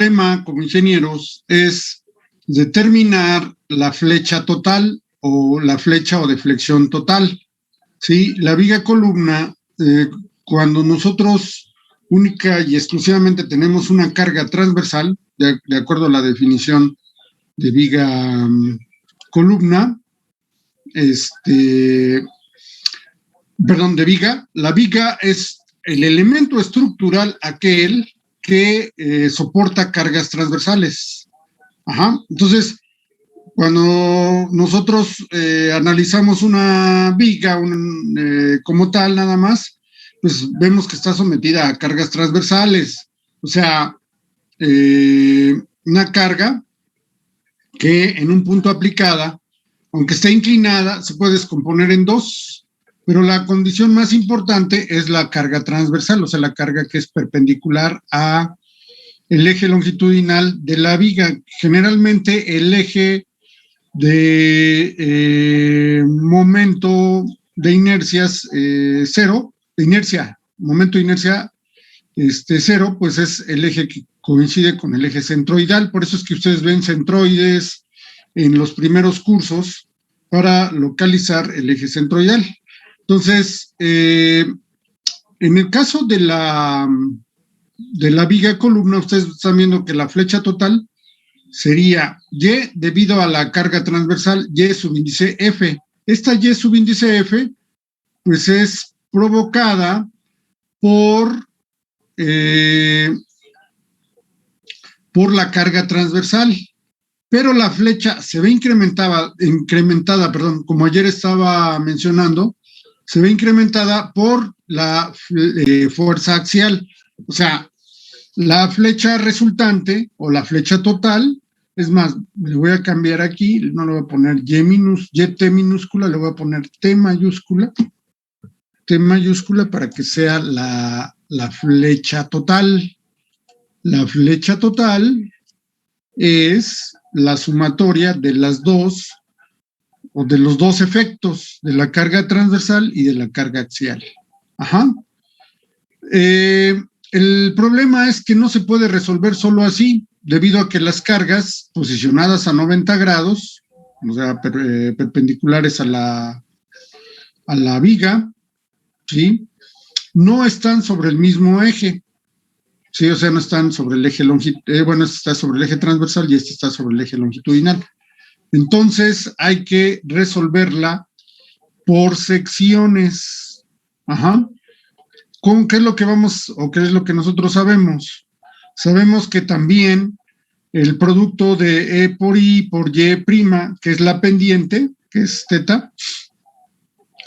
problema como ingenieros es determinar la flecha total o la flecha o deflexión total. ¿Sí? La viga columna, cuando nosotros única y exclusivamente tenemos una carga transversal, de acuerdo a la definición de viga columna, de viga, la viga es el elemento estructural aquel que soporta cargas transversales. Ajá. Entonces, cuando nosotros analizamos una viga como tal nada más, pues vemos que está sometida a cargas transversales. O sea, una carga que en un punto aplicada, aunque esté inclinada, se puede descomponer en dos, pero la condición más importante es la carga transversal, o sea, la carga que es perpendicular a el eje longitudinal de la viga. Generalmente el eje de momento de inercias cero, momento de inercia cero, pues es el eje que coincide con el eje centroidal. Por eso es que ustedes ven centroides en los primeros cursos para localizar el eje centroidal. Entonces, en el caso de la viga columna, ustedes están viendo que la flecha total sería Y debido a la carga transversal Y subíndice F. Esta Y subíndice F, pues es provocada por la carga transversal, pero la flecha se ve incrementada, como ayer estaba mencionando, se ve incrementada por la fuerza axial. O sea, la flecha resultante o la flecha total, es más, le voy a cambiar aquí, no le voy a poner YT minúscula, le voy a poner T mayúscula para que sea la flecha total. La flecha total es la sumatoria de las dos, o de los dos efectos, de la carga transversal y de la carga axial. Ajá. El problema es que no se puede resolver solo así, debido a que las cargas posicionadas a 90 grados, o sea, perpendiculares a la viga, ¿sí?, no están sobre el mismo eje. Sí, o sea, no están sobre el eje longitudinal, este está sobre el eje transversal y este está sobre el eje longitudinal. Entonces, hay que resolverla por secciones. Ajá. ¿Qué es lo que qué es lo que nosotros sabemos? Sabemos que también el producto de E por I por Y', que es la pendiente, que es θ,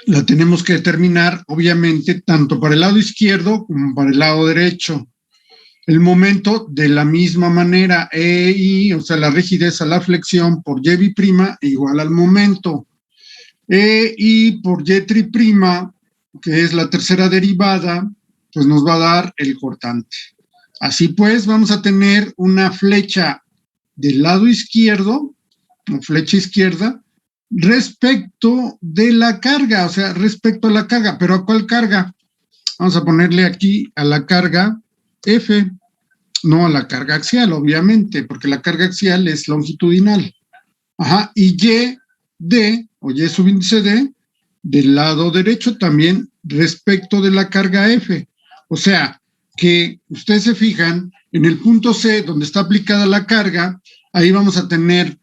la tenemos que determinar, obviamente, tanto para el lado izquierdo como para el lado derecho. El momento de la misma manera, EI, o sea, la rigidez a la flexión por Y' igual al momento. EI por Y', que es la tercera derivada, pues nos va a dar el cortante. Así pues, vamos a tener una flecha del lado izquierdo, una flecha izquierda, respecto de la carga, o sea, respecto a la carga. ¿Pero a cuál carga? Vamos a ponerle aquí a la carga F, no a la carga axial, obviamente, porque la carga axial es longitudinal. Ajá, y Y o Y subíndice D, del lado derecho también respecto de la carga F. O sea, que ustedes se fijan, en el punto C, donde está aplicada la carga, ahí vamos a tener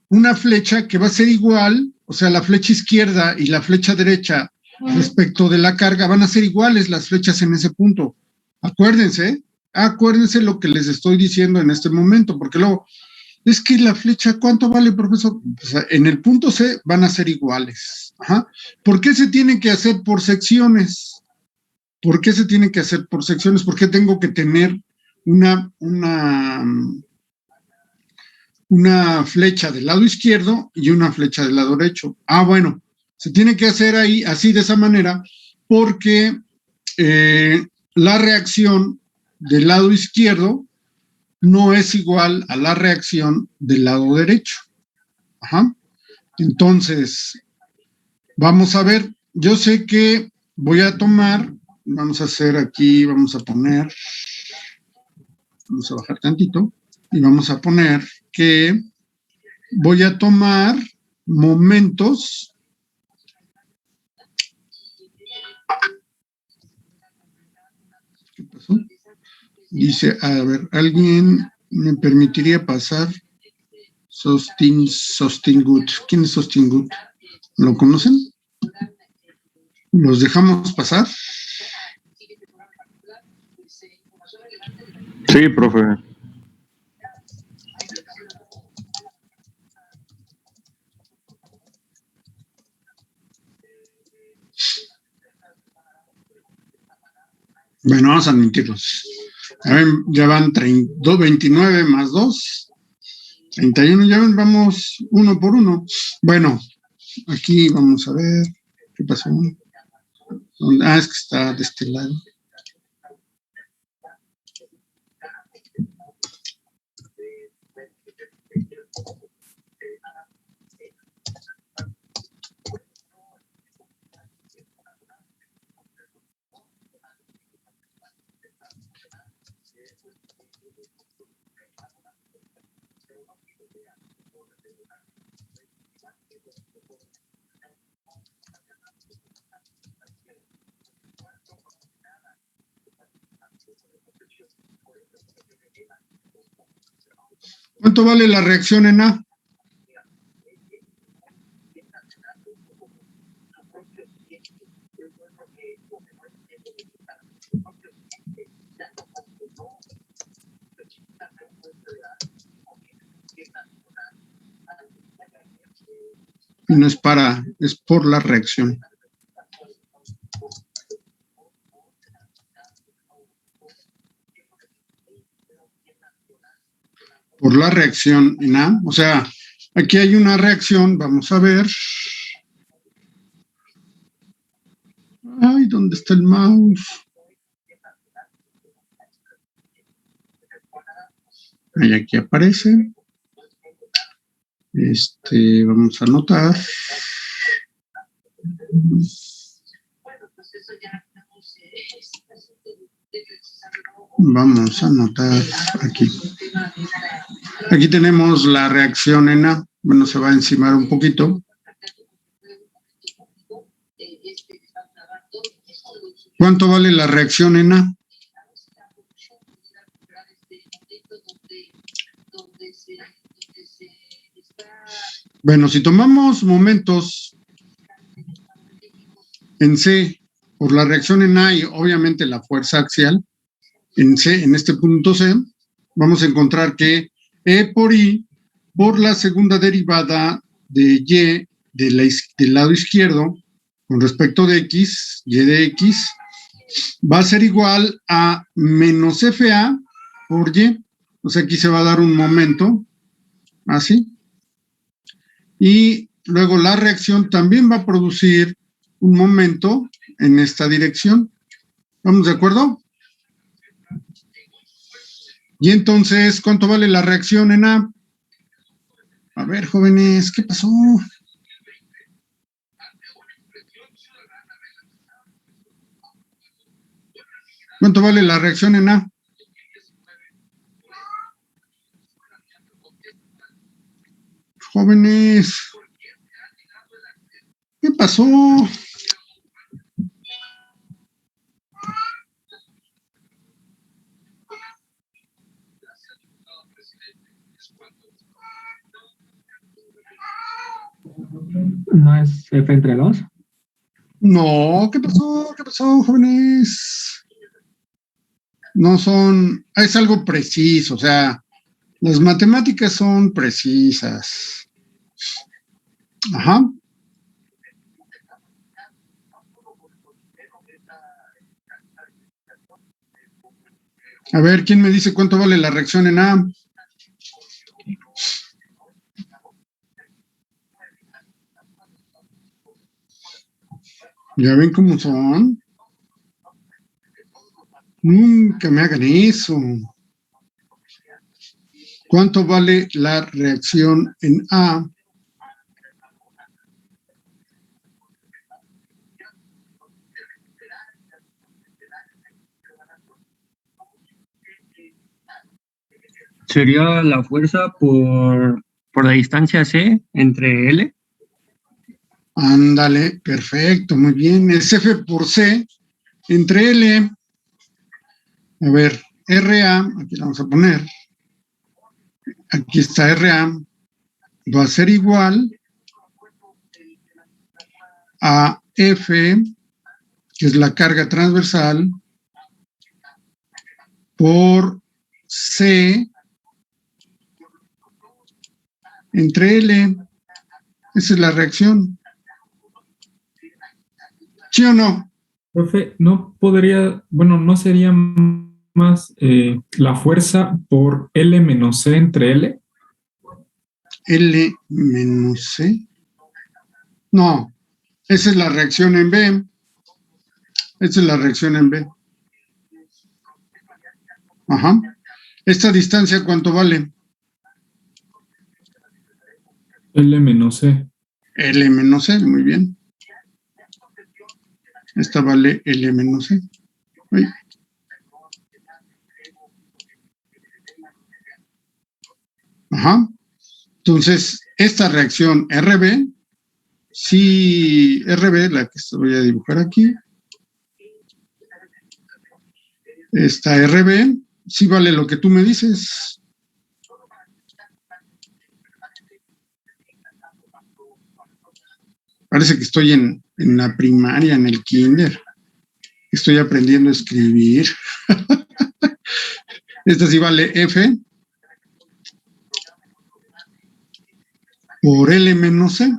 una flecha que va a ser igual, o sea, la flecha izquierda y la flecha derecha respecto de la carga van a ser iguales las flechas en ese punto. Acuérdense lo que les estoy diciendo en este momento, porque luego, es que la flecha, ¿cuánto vale, profesor? O sea, en el punto C van a ser iguales. Ajá. ¿Por qué se tiene que hacer por secciones? ¿Por qué se tiene que hacer por secciones? ¿Por qué tengo que tener una flecha del lado izquierdo y una flecha del lado derecho? Bueno, se tiene que hacer ahí, así de esa manera, porque la reacción del lado izquierdo no es igual a la reacción del lado derecho. Ajá. Entonces, vamos a ver, yo sé que voy a tomar, vamos a hacer aquí, vamos a poner Vamos a bajar tantito y vamos a poner que voy a tomar momentos. ¿Qué pasó? Dice, a ver, ¿alguien me permitiría pasar Sostingut? ¿Quién es Sostingut? ¿Lo conocen? ¿Los dejamos pasar? Sí, profe. Bueno, vamos a admitirlos. Ya van 29 más 2, 31, ya ven, vamos uno por uno. Bueno, aquí vamos a ver qué pasó. Es que está de este lado. ¿Cuánto vale la reacción en A? Y no es para, es por la reacción. Por la reacción en A, o sea, aquí hay una reacción, vamos a ver. Ay, ¿dónde está el mouse? Ahí aquí aparece. Vamos a anotar. Vamos a anotar aquí. Aquí tenemos la reacción en A. Bueno, se va a encimar un poquito. ¿Cuánto vale la reacción en A? Bueno, si tomamos momentos en C por la reacción en A y obviamente la fuerza axial en C, en este punto C, vamos a encontrar que E por I por la segunda derivada de Y del lado izquierdo con respecto de X, Y de X, va a ser igual a menos FA por Y. O sea, aquí se va a dar un momento, así. Y luego la reacción también va a producir un momento en esta dirección. ¿Estamos de acuerdo? Y entonces, ¿cuánto vale la reacción en A? A ver, jóvenes, ¿qué pasó? ¿Cuánto vale la reacción en A? Jóvenes, ¿qué pasó? ¿No es F entre 2? No, ¿qué pasó? ¿Qué pasó, jóvenes? No son, es algo preciso, o sea, las matemáticas son precisas. Ajá. A ver, ¿quién me dice cuánto vale la reacción en A? ¿Ya ven cómo son? Nunca me hagan eso. ¿Cuánto vale la reacción en A? Sería la fuerza por la distancia C entre L. Ándale, perfecto, muy bien. Es F por C entre L. A ver, RA, aquí la vamos a poner. Aquí está RA. Va a ser igual a F, que es la carga transversal, por C entre L. Esa es la reacción. ¿Sí o no? Profe, no podría, bueno, no sería más la fuerza por L menos C entre L. L menos C. No, esa es la reacción en B. Esa es la reacción en B. Ajá. ¿Esta distancia cuánto vale? L menos C. L menos C, muy bien. Esta vale L menos C. Ay. Ajá. Entonces, esta reacción RB, sí, RB, la que voy a dibujar aquí, esta RB, sí vale lo que tú me dices. Parece que estoy en la primaria, en el kinder. Estoy aprendiendo a escribir. Esta sí vale F por L menos C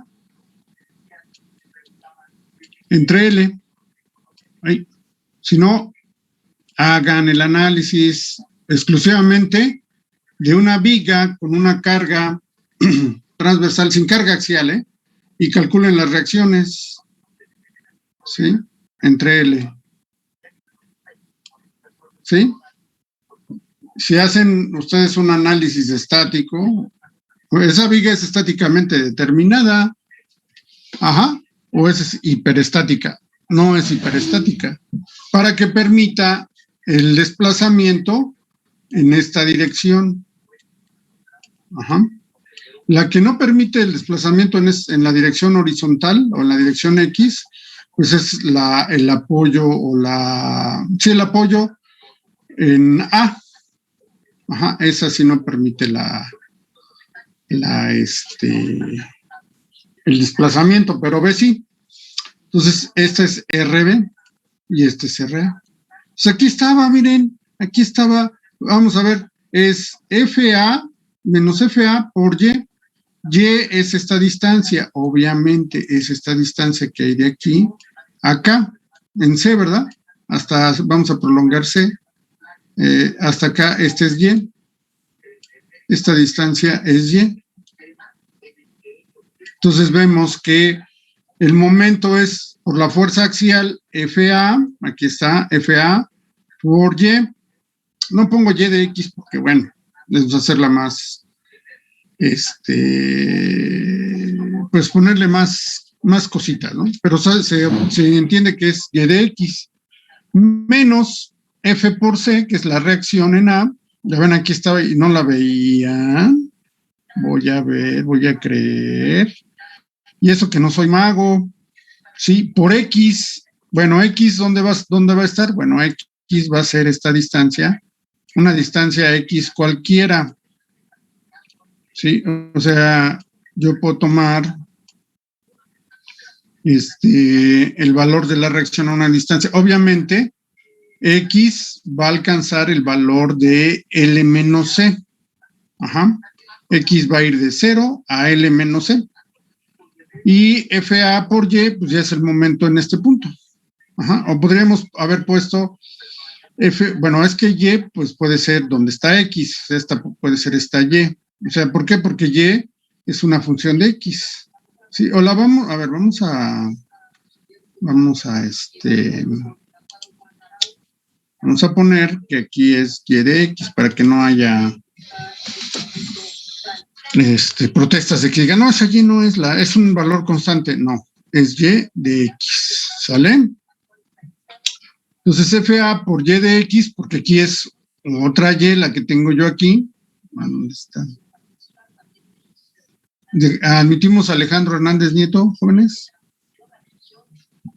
entre L. Ay, si no, hagan el análisis exclusivamente de una viga con una carga transversal sin carga axial, y calculen las reacciones, ¿sí? Entre L. ¿Sí? Si hacen ustedes un análisis estático, pues esa viga es estáticamente determinada, ajá, o es hiperestática. No es hiperestática, para que permita el desplazamiento en esta dirección. Ajá. La que no permite el desplazamiento en la dirección horizontal o en la dirección X, pues es el apoyo el apoyo en A. Ajá, esa sí no permite el desplazamiento, pero B sí. Entonces, esta es RB y este es RA. Pues aquí estaba, miren, aquí estaba, vamos a ver, es FA menos FA por Y. Y es esta distancia, obviamente es esta distancia que hay de aquí a acá, en C, ¿verdad? Vamos a prolongar C, hasta acá, este es Y. Esta distancia es Y. Entonces vemos que el momento es por la fuerza axial FA, aquí está, FA por Y. No pongo Y de X porque, bueno, vamos a hacerla más, pues ponerle más cositas, ¿no? Pero se entiende que es Y de X menos F por C, que es la reacción en A. Ya ven, aquí estaba y no la veía. Voy a ver, voy a creer. Y eso que no soy mago. Sí, por X. Bueno, X, ¿dónde va a estar? Bueno, X va a ser esta distancia, una distancia X cualquiera. Sí, o sea, yo puedo tomar el valor de la reacción a una distancia. Obviamente, X va a alcanzar el valor de L menos C. Ajá. X va a ir de 0 a L menos C. Y FA por Y, pues ya es el momento en este punto. Ajá. O podríamos haber puesto bueno, es que Y, pues puede ser donde está X, puede ser esta Y. O sea, ¿por qué? Porque Y es una función de X. Sí, o la vamos a poner que aquí es Y de X para que no haya protestas de que digan, no, esa Y no es un valor constante. No, es Y de X, ¿sale? Entonces FA por Y de X, porque aquí es otra Y la que tengo yo aquí, ¿Dónde está? Admitimos a Alejandro Hernández Nieto, jóvenes.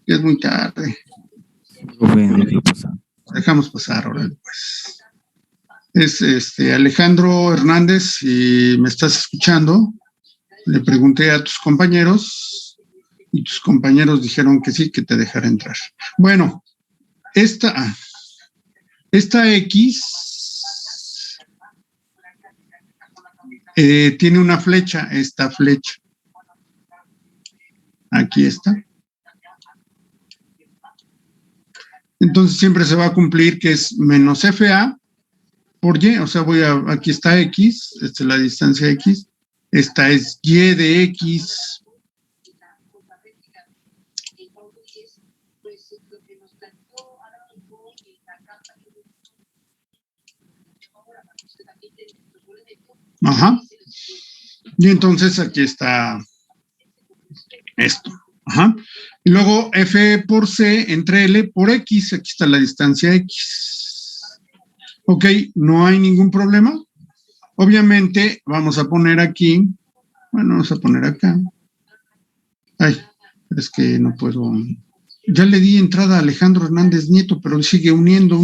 Ya es muy tarde. Dejamos pasar ahora, pues. Es Alejandro Hernández, si me estás escuchando, le pregunté a tus compañeros y tus compañeros dijeron que sí, que te dejara entrar. Bueno, esta X tiene una flecha, esta flecha. Aquí está. Entonces siempre se va a cumplir que es menos FA por Y, o sea, aquí está X, esta es la distancia X, esta es Y de X. Ajá. Y entonces aquí está esto. Ajá. Y luego F por C entre L por X, aquí está la distancia X. Ok, no hay ningún problema. Obviamente vamos a poner aquí, bueno, vamos a poner acá. Ay, es que no puedo. Ya le di entrada a Alejandro Hernández Nieto, pero sigue uniendo.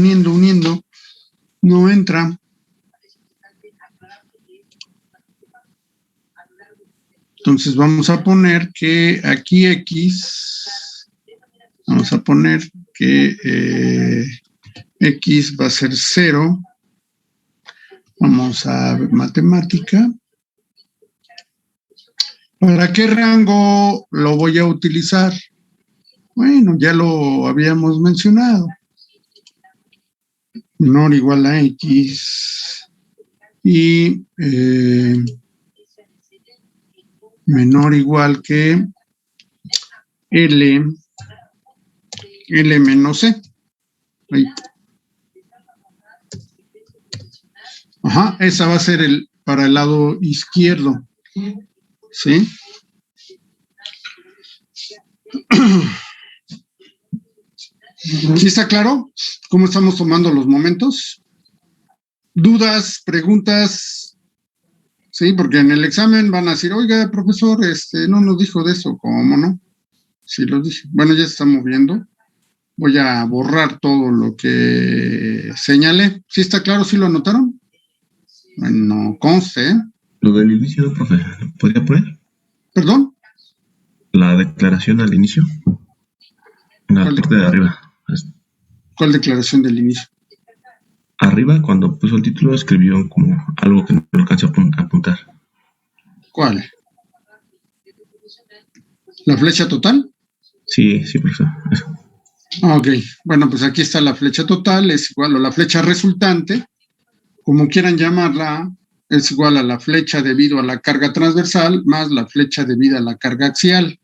No entra. Entonces vamos a poner que aquí X, vamos a poner que X va a ser 0. Vamos a ver matemática. ¿Para qué rango lo voy a utilizar? Bueno, ya lo habíamos mencionado. Menor o igual a X y menor o igual que L menos C. Ahí. Ajá, esa va a ser para el lado izquierdo. ¿Sí? ¿Sí está claro cómo estamos tomando los momentos? ¿Dudas, preguntas? Sí, porque en el examen van a decir, oiga, profesor, no nos dijo de eso, ¿cómo no? Sí, lo dije. Bueno, ya se está moviendo. Voy a borrar todo lo que señalé. ¿Sí está claro? ¿Sí lo anotaron? Bueno, conste, ¿eh? Lo del inicio, profe, ¿podría poner? ¿Perdón? La declaración al inicio. En la parte de arriba. ¿Cuál declaración del inicio? Arriba, cuando puso el título, escribió como algo que no alcancé a apuntar. ¿Cuál? ¿La flecha total? Sí, profe. Eso. Ok, bueno, pues aquí está la flecha total, es igual a la flecha resultante, como quieran llamarla, es igual a la flecha debido a la carga transversal más la flecha debido a la carga axial.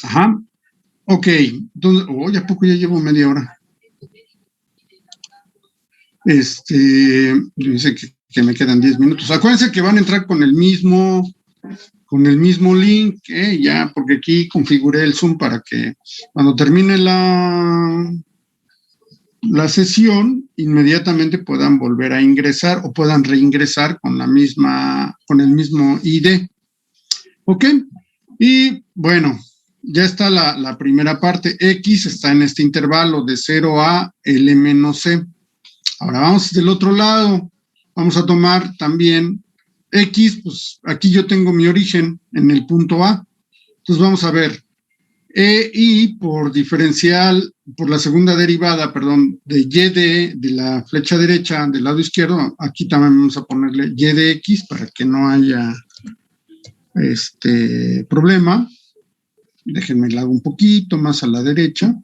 Ajá. Ok, entonces, ¿a poco ya llevo media hora? Dice que me quedan 10 minutos. Acuérdense que van a entrar con el mismo link, ya, porque aquí configuré el Zoom para que cuando termine la sesión, inmediatamente puedan volver a ingresar o puedan reingresar con el mismo ID. ¿Ok? Y bueno, ya está la primera parte. X está en este intervalo de 0 a L menos C. Ahora vamos del otro lado. Vamos a tomar también X, pues aquí yo tengo mi origen en el punto A. Entonces vamos a ver. Y por diferencial, por la segunda derivada, perdón, de Y de la flecha derecha del lado izquierdo, aquí también vamos a ponerle Y de X para que no haya problema. Déjenme la hago un poquito más a la derecha.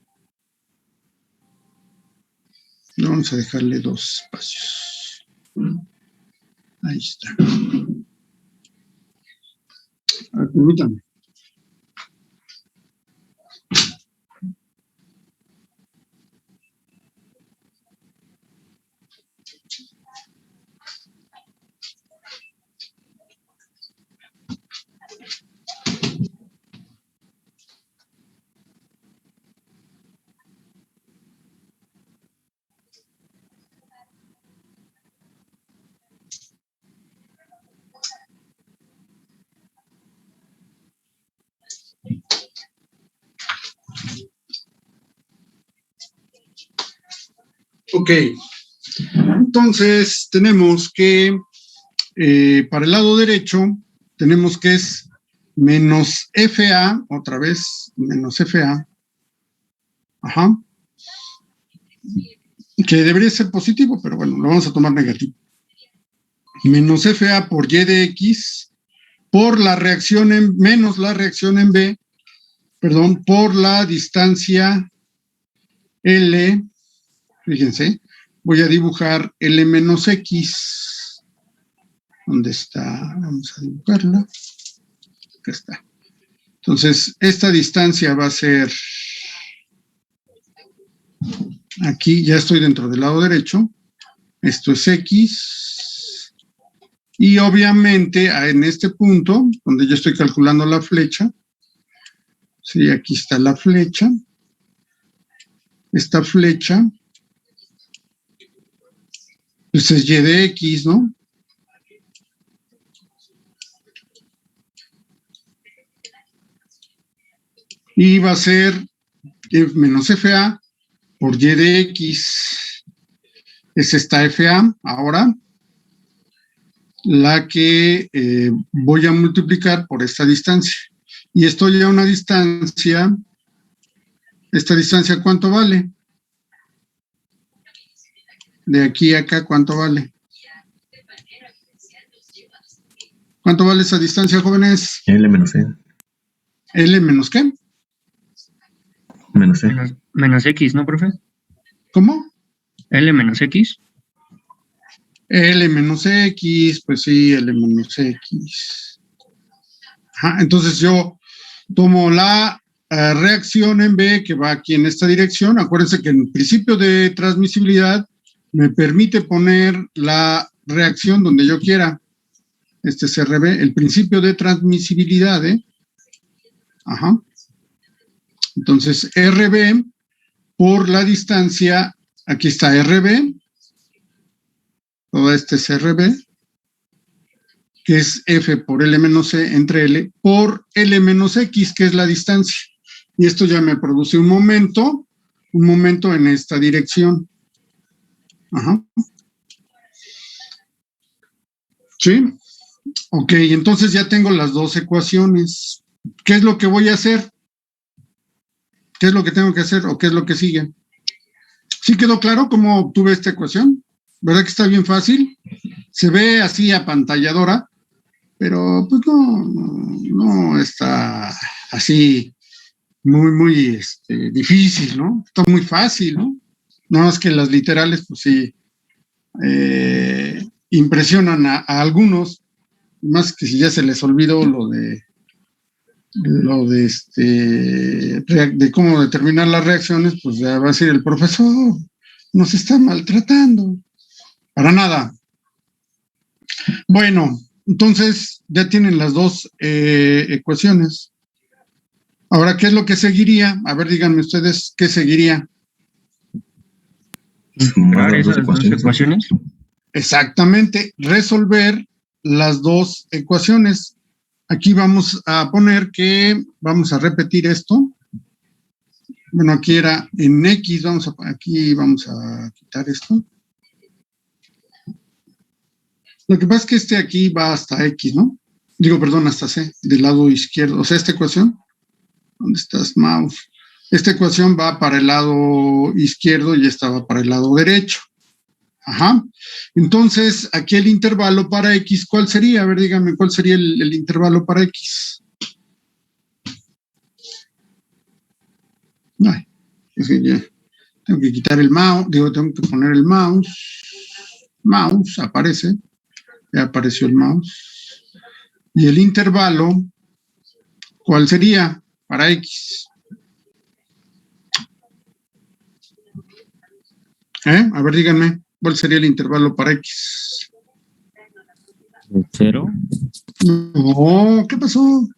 Vamos a dejarle 2 espacios. Ahí está. A ver, permítanme. Ok. Entonces, tenemos que, para el lado derecho, tenemos que es menos FA, otra vez, menos FA. Ajá. Que debería ser positivo, pero bueno, lo vamos a tomar negativo. Menos FA por Y de X, por la reacción en, menos la reacción en B, perdón, por la distancia L, fíjense, voy a dibujar L menos X. ¿Dónde está? Vamos a dibujarla. Acá está. Entonces, esta distancia va a ser, aquí ya estoy dentro del lado derecho, esto es X, y obviamente en este punto, donde yo estoy calculando la flecha, sí, aquí está la flecha, esta flecha, pues es Y de X, ¿no? Y va a ser menos FA por Y de X. Es esta FA ahora, la que voy a multiplicar por esta distancia. Y estoy a una distancia, ¿esta distancia cuánto vale? De aquí a acá, ¿cuánto vale? ¿Cuánto vale esa distancia, jóvenes? L menos E. ¿L menos qué? Menos E. Menos X, ¿no, profe? ¿Cómo? L menos X. L menos X, pues sí, L menos X. Ajá, entonces yo tomo la reacción en B que va aquí en esta dirección. Acuérdense que el principio de transmisibilidad me permite poner la reacción donde yo quiera. Este es RB, el principio de transmisibilidad, Ajá. Entonces, RB por la distancia, aquí está RB, todo este es RB, que es F por L menos C entre L, por L menos X, que es la distancia. Y esto ya me produce un momento en esta dirección. Ajá. ¿Sí? Ok, entonces ya tengo las dos ecuaciones. ¿Qué es lo que voy a hacer? ¿Qué es lo que tengo que hacer o qué es lo que sigue? ¿Sí quedó claro cómo obtuve esta ecuación? ¿Verdad que está bien fácil? Se ve así apantalladora, pero pues no está así muy difícil, ¿no? Está muy fácil, ¿no? Nada más que las literales, pues sí, impresionan a algunos, más que si ya se les olvidó lo de cómo determinar las reacciones, pues ya va a decir el profesor, nos está maltratando. Para nada. Bueno, entonces ya tienen las dos ecuaciones. Ahora, ¿qué es lo que seguiría? A ver, díganme ustedes, ¿qué seguiría? Integrar esas dos ecuaciones. Exactamente, resolver las dos ecuaciones. Aquí vamos a poner que, vamos a repetir esto. Bueno, aquí era en X, aquí vamos a quitar esto. Lo que pasa es que este aquí va hasta X, ¿no? Digo, perdón, hasta C, del lado izquierdo. O sea, esta ecuación, ¿dónde estás, mouse? Esta ecuación va para el lado izquierdo y esta va para el lado derecho. Ajá. Entonces, aquí el intervalo para X, ¿cuál sería? A ver, díganme, ¿cuál sería el intervalo para X? Ay, es que ya tengo que quitar el mouse, tengo que poner el mouse. Mouse, aparece. Ya apareció el mouse. Y el intervalo, ¿cuál sería para X? A ver, díganme, ¿cuál sería el intervalo para X? 0. No, ¿qué pasó?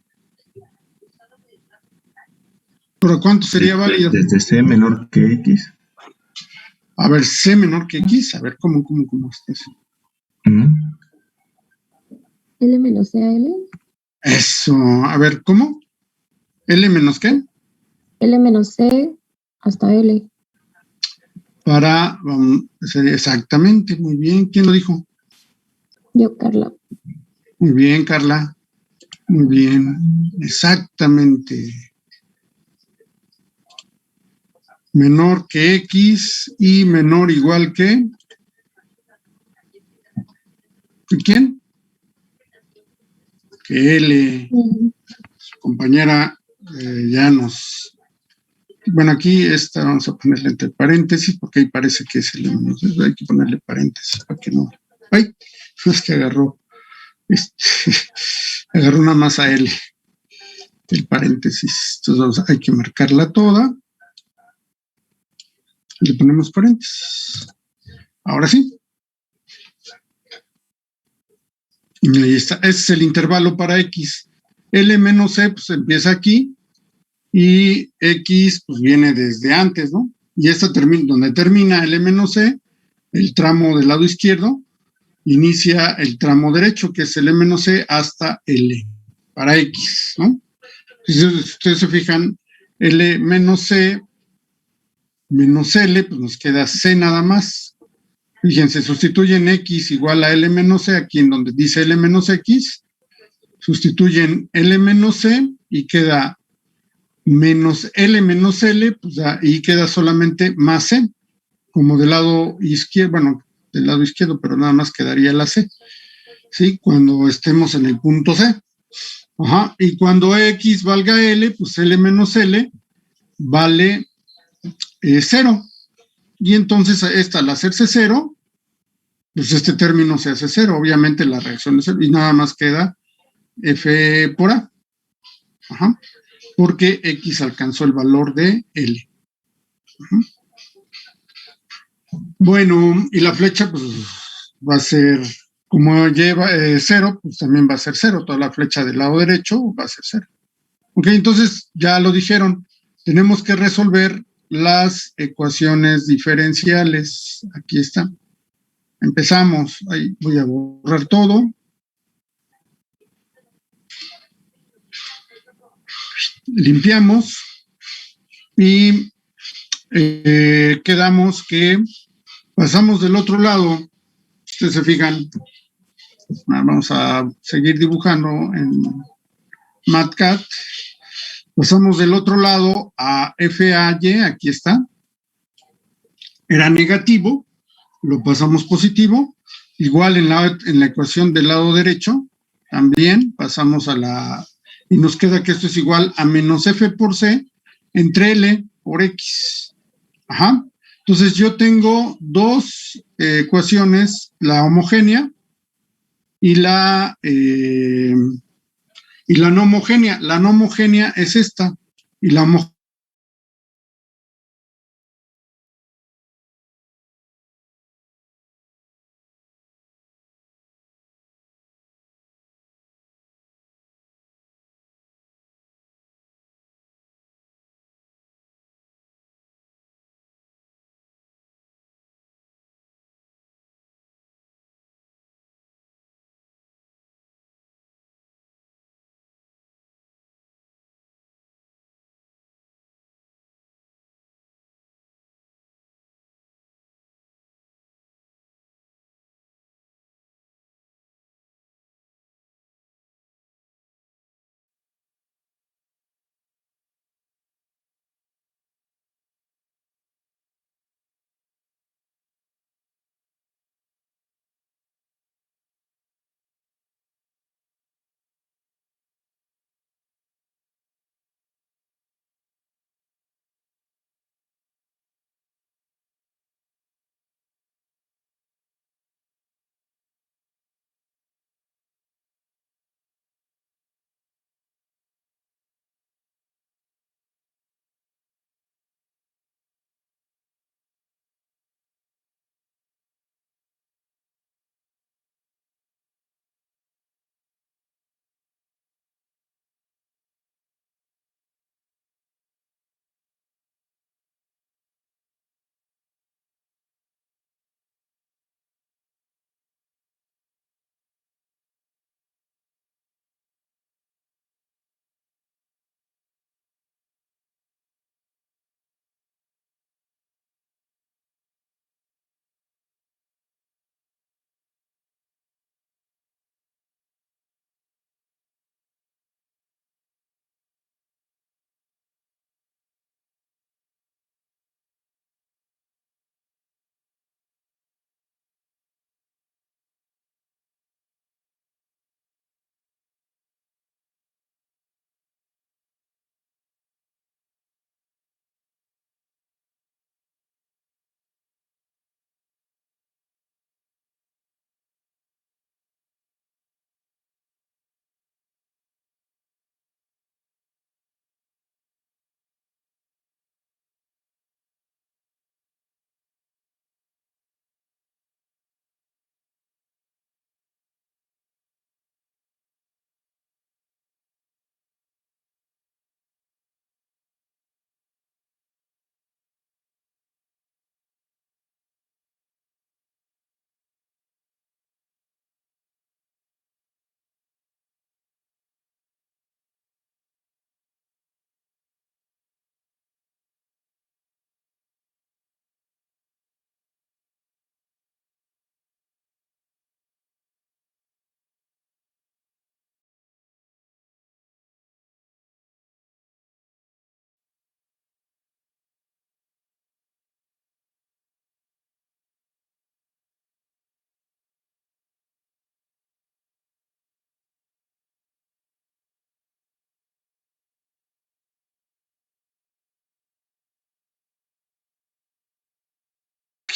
¿Pero cuánto sería válido? Desde C menor que X. A ver, C menor que X. A ver, ¿cómo está eso? L menos C a L. Eso. A ver, ¿cómo? ¿L menos qué? L menos C hasta L. para, exactamente, muy bien. ¿Quién lo dijo? Yo, Carla. Muy bien, Carla. Muy bien, exactamente. Menor que X y menor igual que... ¿Quién? Que L. Compañera, ya nos... Bueno, aquí esta vamos a ponerle entre paréntesis porque ahí parece que es el... Hay que ponerle paréntesis para que no... ¡Ay! Es que agarró... agarró una masa L. El paréntesis. Entonces hay que marcarla toda. Le ponemos paréntesis. Ahora sí. Y ahí está. Ese es el intervalo para X. L menos C pues empieza aquí y X pues viene desde antes, ¿no? Y esta termina, donde termina L menos C, el tramo del lado izquierdo, inicia el tramo derecho, que es L menos C hasta L, para X, ¿no? Si ustedes se fijan, L menos C menos L, pues nos queda C nada más. Fíjense, sustituyen X igual a L menos C, aquí en donde dice L menos X, sustituyen L menos C y queda menos L, pues ahí queda solamente más C, como del lado izquierdo, bueno, del lado izquierdo, pero nada más quedaría la C, ¿sí? Cuando estemos en el punto C. Ajá, y cuando X valga L, pues L menos L vale 0. Y entonces esta, al hacerse 0, pues este término se hace 0. Obviamente la reacción es 0 y nada más queda F por A. Ajá, porque X alcanzó el valor de L. Ajá. Bueno, y la flecha pues va a ser, como lleva 0, pues también va a ser 0. Toda la flecha del lado derecho va a ser 0. Ok, entonces ya lo dijeron, tenemos que resolver las ecuaciones diferenciales. Aquí está. Empezamos. Ahí voy a borrar todo. Limpiamos y quedamos que pasamos del otro lado. Ustedes se fijan, vamos a seguir dibujando en MatCat. Pasamos del otro lado a FAY, aquí está. Era negativo, lo pasamos positivo. Igual en la ecuación del lado derecho, también pasamos a la... Y nos queda que esto es igual a menos F por C entre L por X. Ajá. Entonces yo tengo dos ecuaciones, la homogénea y la no homogénea. La no homogénea es esta y la homogénea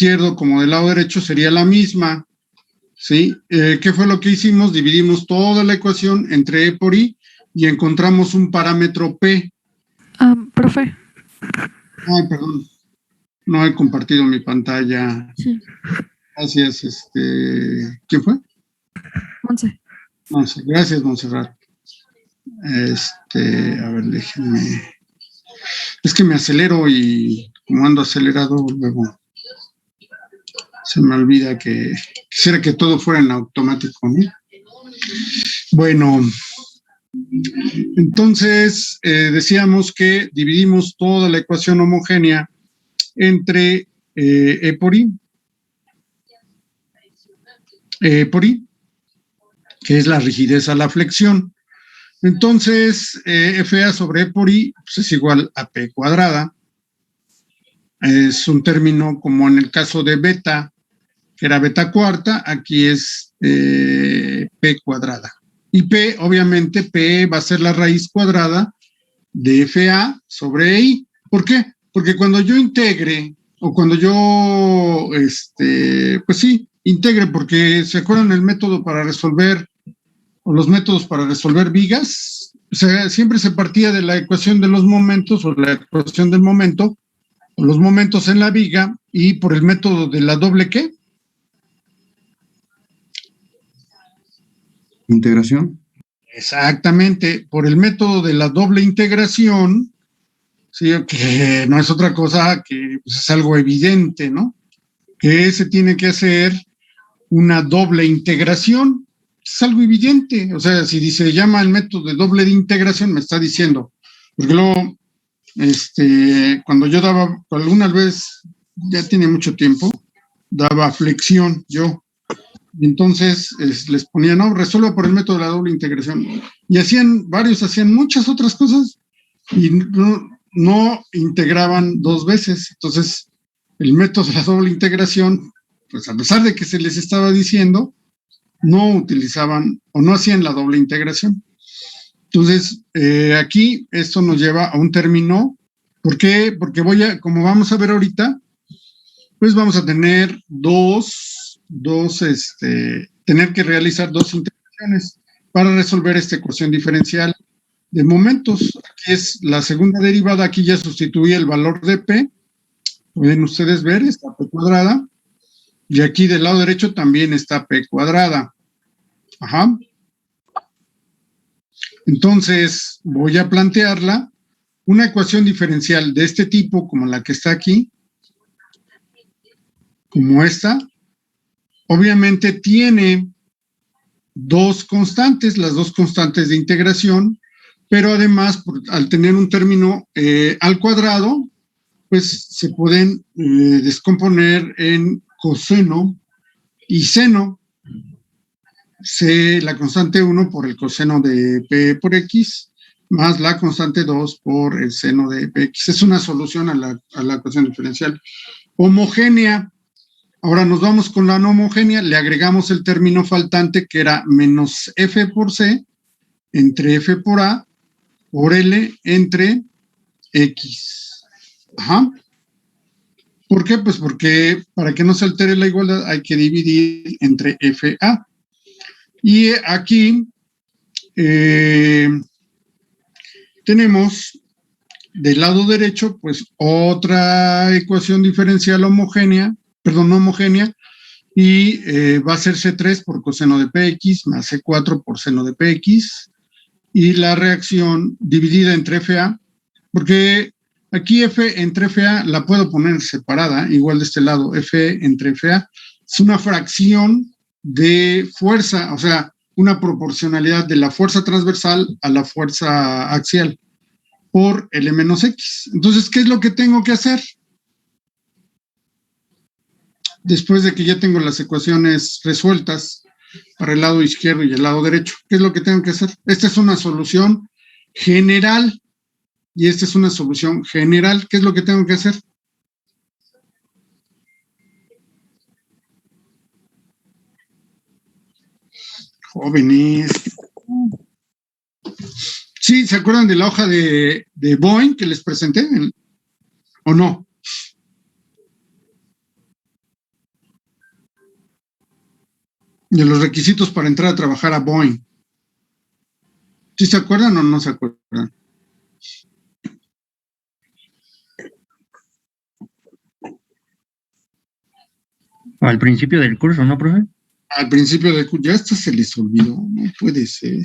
izquierdo como del lado derecho sería la misma, ¿sí? ¿Qué fue lo que hicimos? Dividimos toda la ecuación entre E por I y encontramos un parámetro P. Profe. Ay, perdón, no he compartido mi pantalla. Sí. Gracias, ¿quién fue? Monse. Monse, gracias, Montserrat. A ver, déjenme. Es que me acelero y como ando acelerado, luego se me olvida que quisiera que todo fuera en automático, ¿no? Bueno, entonces decíamos que dividimos toda la ecuación homogénea entre E por I, que es la rigidez a la flexión. Entonces, FA sobre E por I pues es igual a P cuadrada. Es un término como en el caso de beta, que era beta cuarta, aquí es P cuadrada. Y P, obviamente, P va a ser la raíz cuadrada de FA sobre I. ¿Por qué? Porque cuando yo integre, o cuando yo, pues sí, integre, porque ¿se acuerdan el método para resolver, o los métodos para resolver vigas? O sea, siempre se partía de la ecuación de los momentos, o la ecuación del momento, o los momentos en la viga, y por el método de la doble, ¿qué? Integración. Exactamente, por el método de la doble integración, ¿sí? Que no es otra cosa que pues, es algo evidente, ¿no? Que se tiene que hacer una doble integración, es algo evidente, o sea, si se llama el método de doble de integración, me está diciendo, porque luego, cuando yo daba, alguna vez, ya tiene mucho tiempo, daba flexión yo, y entonces les ponía, no, resuelva por el método de la doble integración. Y hacían muchas otras cosas y no integraban dos veces. Entonces, el método de la doble integración, pues a pesar de que se les estaba diciendo, no utilizaban o no hacían la doble integración. Entonces, aquí esto nos lleva a un término. ¿Por qué? Porque como vamos a ver ahorita, pues vamos a tener tener que realizar dos integraciones para resolver esta ecuación diferencial de momentos. Aquí es la segunda derivada, aquí ya sustituye el valor de P, pueden ustedes ver, está P cuadrada, y aquí del lado derecho también está P cuadrada. Ajá. Entonces, voy a plantearla, una ecuación diferencial de este tipo, como la que está aquí, como esta, obviamente tiene dos constantes, las dos constantes de integración, pero además, al tener un término al cuadrado, pues se pueden descomponer en coseno y seno. La constante 1 por el coseno de P por X, más la constante 2 por el seno de Px. Es una solución a la ecuación diferencial homogénea. Ahora nos vamos con la no homogénea, le agregamos el término faltante que era menos F por C entre F por A por L entre X. Ajá. ¿Por qué? Pues porque para que no se altere la igualdad hay que dividir entre FA. Y aquí tenemos del lado derecho pues otra ecuación diferencial homogénea, perdón, no homogénea, y va a ser C3 por coseno de Px más C4 por seno de Px, y la reacción dividida entre FA, porque aquí F entre FA la puedo poner separada, igual de este lado, F entre FA, es una fracción de fuerza, o sea, una proporcionalidad de la fuerza transversal a la fuerza axial por L menos X. Entonces, ¿qué es lo que tengo que hacer? Después de que ya tengo las ecuaciones resueltas para el lado izquierdo y el lado derecho, ¿qué es lo que tengo que hacer? Esta es una solución general y esta es una solución general. ¿Qué es lo que tengo que hacer? Jóvenes. Sí, ¿se acuerdan de la hoja de Boeing que les presenté? ¿O no? de los requisitos para entrar a trabajar a Boeing. ¿Sí se acuerdan o no se acuerdan? Al principio del curso, ¿no, profe? Al principio del curso, ya hasta se les olvidó, no puede ser.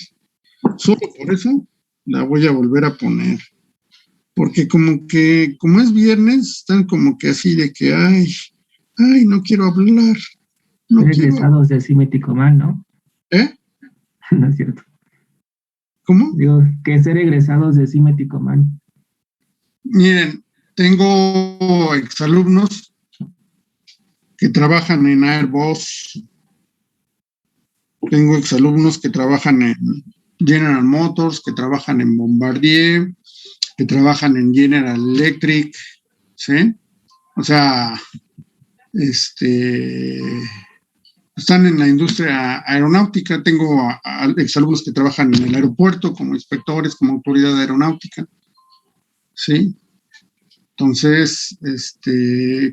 Solo por eso la voy a volver a poner. Porque como es viernes, están como que así de que, ay, no quiero hablar. No Ser quiero. egresados de Cimeticoman, ¿no? ¿Eh? No es cierto. ¿Cómo? Digo, que ser egresados de Cimeticoman. Miren, tengo exalumnos que trabajan en Airbus, tengo exalumnos que trabajan en General Motors, que trabajan en Bombardier, que trabajan en General Electric, ¿sí? O sea, están en la industria aeronáutica. Tengo exalumnos que trabajan en el aeropuerto como inspectores, como autoridad aeronáutica, ¿sí? Entonces,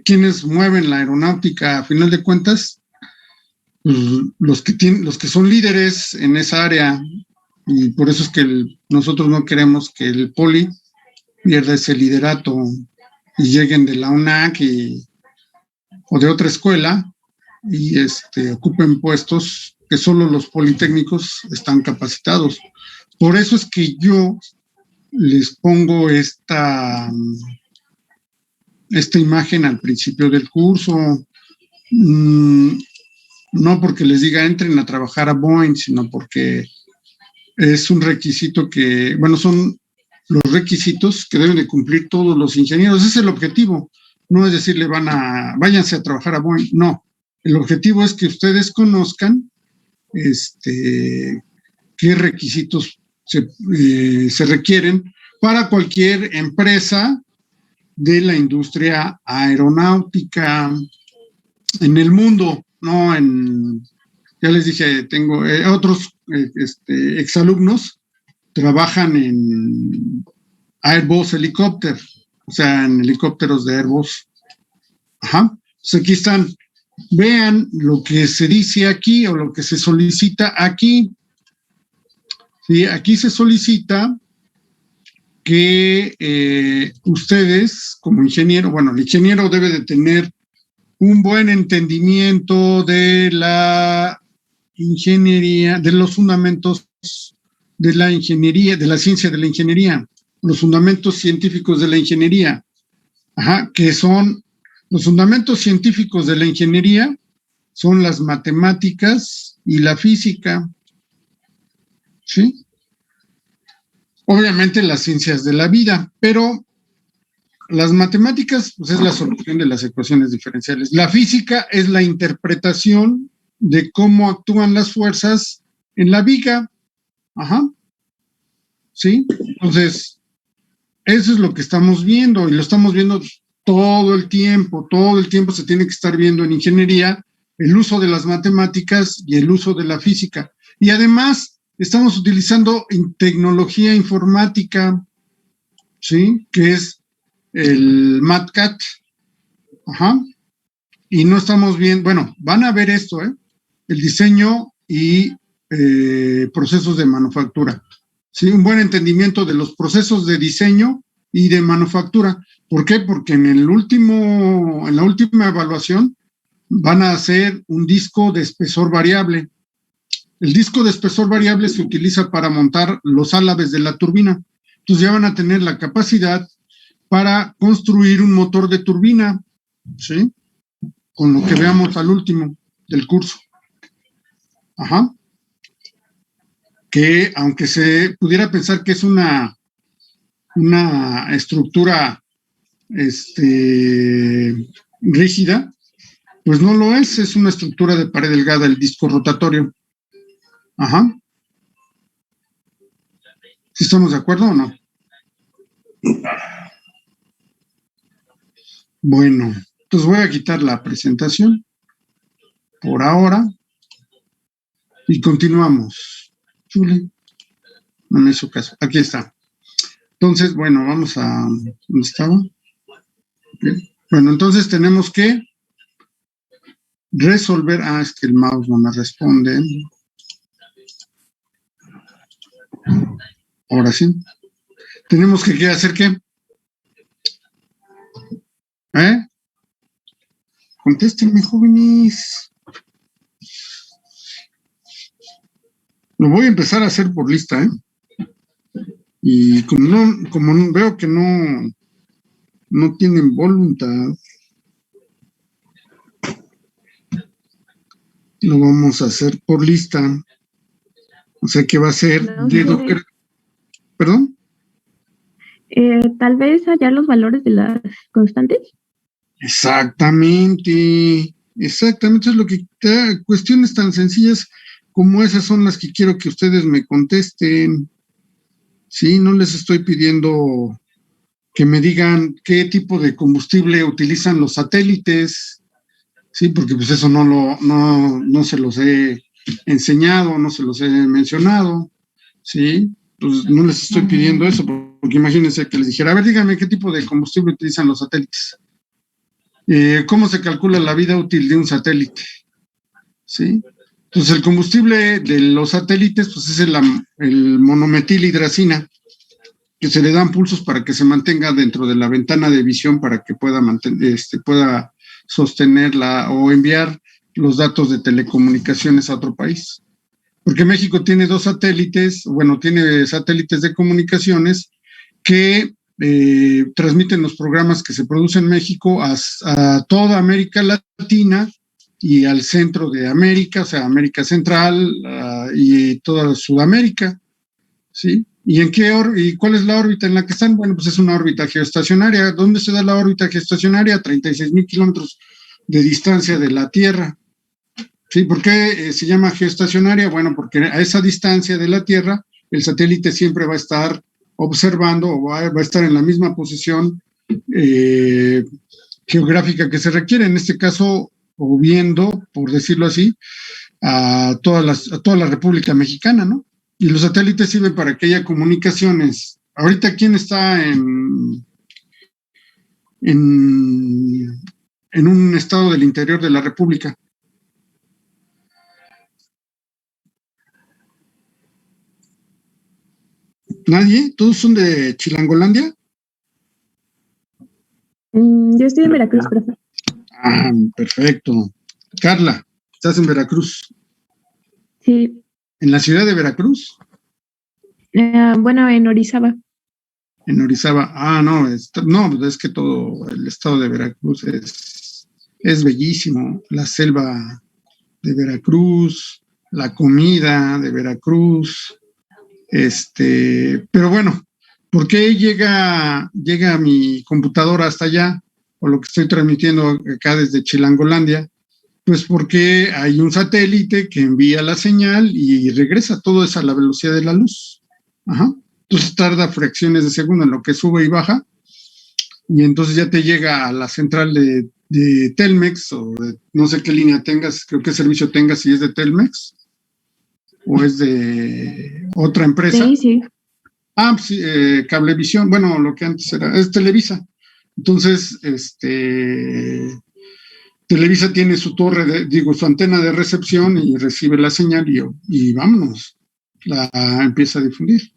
¿quiénes mueven la aeronáutica a final de cuentas? Pues, los que son líderes en esa área, y por eso es que nosotros no queremos que el poli pierda ese liderato y lleguen de la UNAC o de otra escuela y ocupen puestos que solo los politécnicos están capacitados. Por eso es que yo les pongo esta imagen al principio del curso, no porque les diga entren a trabajar a Boeing, sino porque es un requisito son los requisitos que deben de cumplir todos los ingenieros. Ese es el objetivo. No es decirle váyanse a trabajar a Boeing, no. El objetivo es que ustedes conozcan qué requisitos se requieren para cualquier empresa de la industria aeronáutica en el mundo, no ya les dije, tengo otros exalumnos trabajan en Airbus Helicopter, o sea, en helicópteros de Airbus. Ajá. Pues aquí están. Vean lo que se dice aquí o lo que se solicita aquí. Sí, aquí se solicita que ustedes, como ingeniero, el ingeniero debe de tener un buen entendimiento de la ingeniería, de los fundamentos de la ingeniería, de la ciencia de la ingeniería, los fundamentos científicos de la ingeniería. Ajá, que son los fundamentos científicos de la ingeniería, son las matemáticas y la física, ¿sí? Obviamente las ciencias de la vida, pero las matemáticas pues, es la solución de las ecuaciones diferenciales. La física es la interpretación de cómo actúan las fuerzas en la viga. Ajá. ¿Sí? Entonces, eso es lo que estamos viendo y lo estamos viendo todo el tiempo se tiene que estar viendo en ingeniería el uso de las matemáticas y el uso de la física. Y además, estamos utilizando tecnología informática, ¿sí? Que es el MATCAT. Ajá. Y no estamos viendo, van a ver esto, el diseño y procesos de manufactura. ¿Sí? Un buen entendimiento de los procesos de diseño y de manufactura. ¿Por qué? Porque en la última evaluación van a hacer un disco de espesor variable. El disco de espesor variable se utiliza para montar los álabes de la turbina. Entonces ya van a tener la capacidad para construir un motor de turbina, ¿sí? Con lo que veamos al último del curso. Ajá. Que aunque se pudiera pensar que es una estructura rígida, pues no lo es una estructura de pared delgada, el disco rotatorio. Ajá. ¿Sí estamos de acuerdo o no? Bueno, entonces voy a quitar la presentación por ahora y continuamos. Chule, no me hizo caso. Aquí está. Entonces, vamos a... ¿Dónde estaba? Bien. Bueno, entonces tenemos que resolver, es que el mouse no me responde. Ahora sí. Tenemos que hacer ¿qué? Contéstenme, jóvenes. Lo voy a empezar a hacer por lista, Y como veo que no tienen voluntad, lo vamos a hacer por lista. O sea que va a ser No, de sí. Docker. ¿Perdón? Tal vez hallar los valores de las constantes. Exactamente es lo que cuestiones tan sencillas como esas son las que quiero que ustedes me contesten. Sí, no les estoy pidiendo que me digan qué tipo de combustible utilizan los satélites, sí, porque pues eso no se los he enseñado, no se los he mencionado, sí, pues no les estoy pidiendo eso, porque imagínense que les dijera, a ver, díganme qué tipo de combustible utilizan los satélites. ¿Cómo se calcula la vida útil de un satélite? ¿Sí? Entonces, el combustible de los satélites pues es el monometilhidracina, que se le dan pulsos para que se mantenga dentro de la ventana de visión para que pueda sostenerla o enviar los datos de telecomunicaciones a otro país. Porque México tiene tiene satélites de comunicaciones que transmiten los programas que se producen en México a toda América Latina y al centro de América, o sea, América Central y toda Sudamérica, ¿sí? ¿Y cuál es la órbita en la que están? Bueno, pues es una órbita geoestacionaria. ¿Dónde se da la órbita geoestacionaria? A 36,000 kilómetros de distancia de la Tierra. ¿Sí? ¿Por qué se llama geoestacionaria? Bueno, porque a esa distancia de la Tierra, el satélite siempre va a estar observando o va a estar en la misma posición geográfica que se requiere, en este caso, o viendo, por decirlo así, a toda la República Mexicana, ¿no? Y los satélites sirven para que haya comunicaciones. Ahorita, ¿quién está en un estado del interior de la República? ¿Nadie? ¿Todos son de Chilangolandia? Yo estoy en Veracruz, profe. Perfecto. Carla, ¿estás en Veracruz? Sí. ¿En la ciudad de Veracruz? Bueno, en Orizaba. En Orizaba. No, es que todo el estado de Veracruz es bellísimo. La selva de Veracruz, la comida de Veracruz, pero bueno, ¿por qué llega mi computadora hasta allá? O lo que estoy transmitiendo acá desde Chilangolandia, pues porque hay un satélite que envía la señal y regresa, todo es a la velocidad de la luz. Ajá. Entonces tarda fracciones de segundo en lo que sube y baja, y entonces ya te llega a la central de Telmex, o de no sé qué línea tengas, creo que servicio tengas, si es de Telmex, o es de otra empresa. Sí. Pues sí, Cablevisión, bueno, lo que antes es Televisa. Entonces, Televisa tiene su su antena de recepción y recibe la señal y vámonos, la empieza a difundir.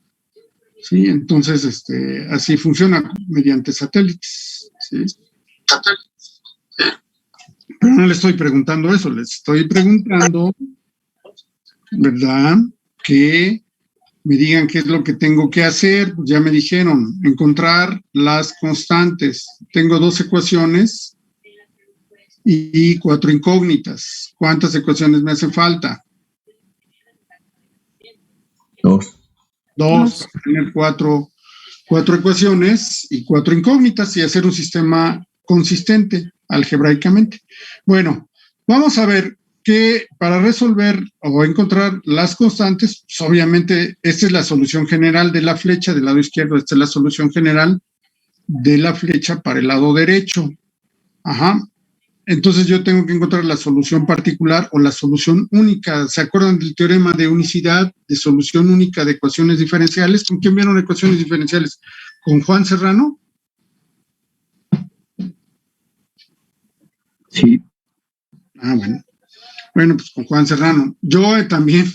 Sí, entonces, así funciona mediante satélites. ¿Sí? Pero no le estoy preguntando eso, les estoy preguntando, ¿verdad? Que me digan qué es lo que tengo que hacer. Pues ya me dijeron, encontrar las constantes. Tengo 2 ecuaciones y 4 incógnitas. ¿Cuántas ecuaciones me hacen falta? 2. 2, para tener 4 ecuaciones y 4 incógnitas y hacer un sistema consistente algebraicamente. Bueno, vamos a ver que para resolver o encontrar las constantes, pues obviamente esta es la solución general de la flecha del lado izquierdo, esta es la solución general de la flecha para el lado derecho. Ajá. Entonces yo tengo que encontrar la solución particular o la solución única. ¿Se acuerdan del teorema de unicidad, de solución única de ecuaciones diferenciales? ¿Con quién vieron ecuaciones diferenciales? ¿Con Juan Serrano? Sí. Bueno. Bueno, pues con Juan Serrano. Yo también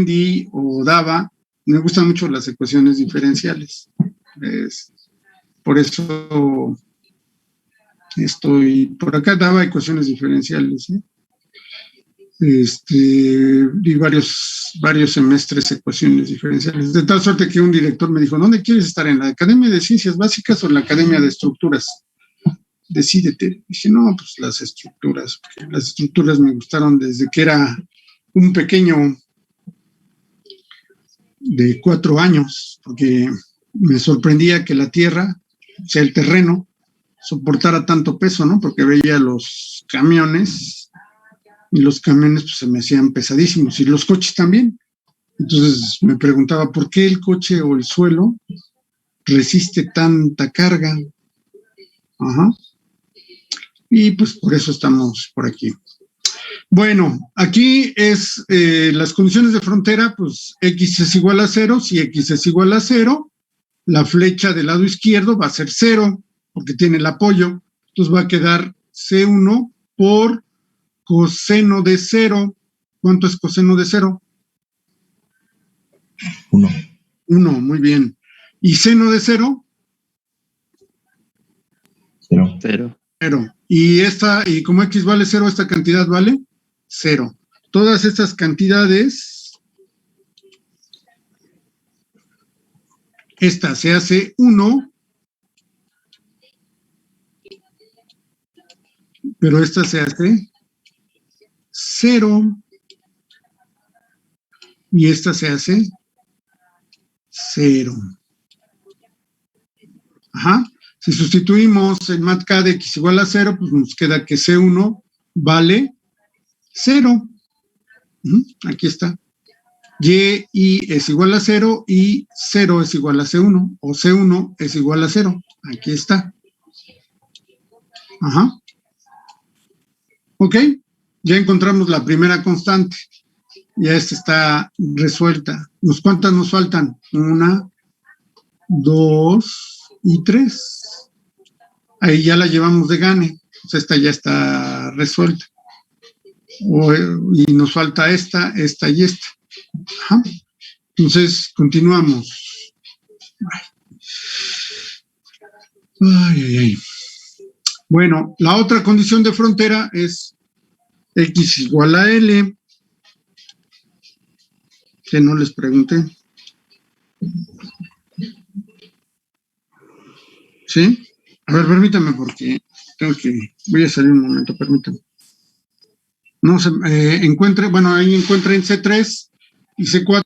di o daba, me gustan mucho las ecuaciones diferenciales. Por eso estoy por acá, daba ecuaciones diferenciales, ¿eh? Di varios semestres ecuaciones diferenciales, de tal suerte que un director me dijo, ¿dónde quieres estar? ¿En la Academia de Ciencias Básicas o en la Academia de Estructuras? Decídete. Dije, no, pues las estructuras, porque las estructuras me gustaron desde que era un pequeño de 4 años, porque me sorprendía que la tierra, o sea, el terreno, soportara tanto peso, ¿no? Porque veía los camiones y los camiones pues se me hacían pesadísimos y los coches también. Entonces me preguntaba por qué el coche o el suelo resiste tanta carga. Ajá. Y pues por eso estamos por aquí. Bueno, aquí es las condiciones de frontera, pues x es igual a 0, si x es igual a 0, la flecha del lado izquierdo va a ser 0, porque tiene el apoyo, entonces va a quedar C1 por coseno de 0. ¿Cuánto es coseno de 0? 1. 1, muy bien. ¿Y seno de 0? 0. 0. Y como x vale 0, esta cantidad vale 0. Todas estas cantidades, esta se hace 1, pero esta se hace 0, y esta se hace 0. Ajá. Si sustituimos el MATK de x igual a 0, pues nos queda que C1 vale 0. Aquí está. Y es igual a 0 y 0 es igual a C1, o C1 es igual a 0. Aquí está. Ajá. Ok, ya encontramos la primera constante. Ya esta está resuelta. ¿Cuántas nos faltan? 1, 2 y 3. Ahí ya la llevamos de gane. Pues esta ya está resuelta. Y nos falta esta y esta. Ajá. Entonces, continuamos. Ay. Bueno, la otra condición de frontera es x igual a L. Que no les pregunté. ¿Sí? A ver, permítame porque voy a salir un momento, permítame. No se ahí encuentren C3 y C4.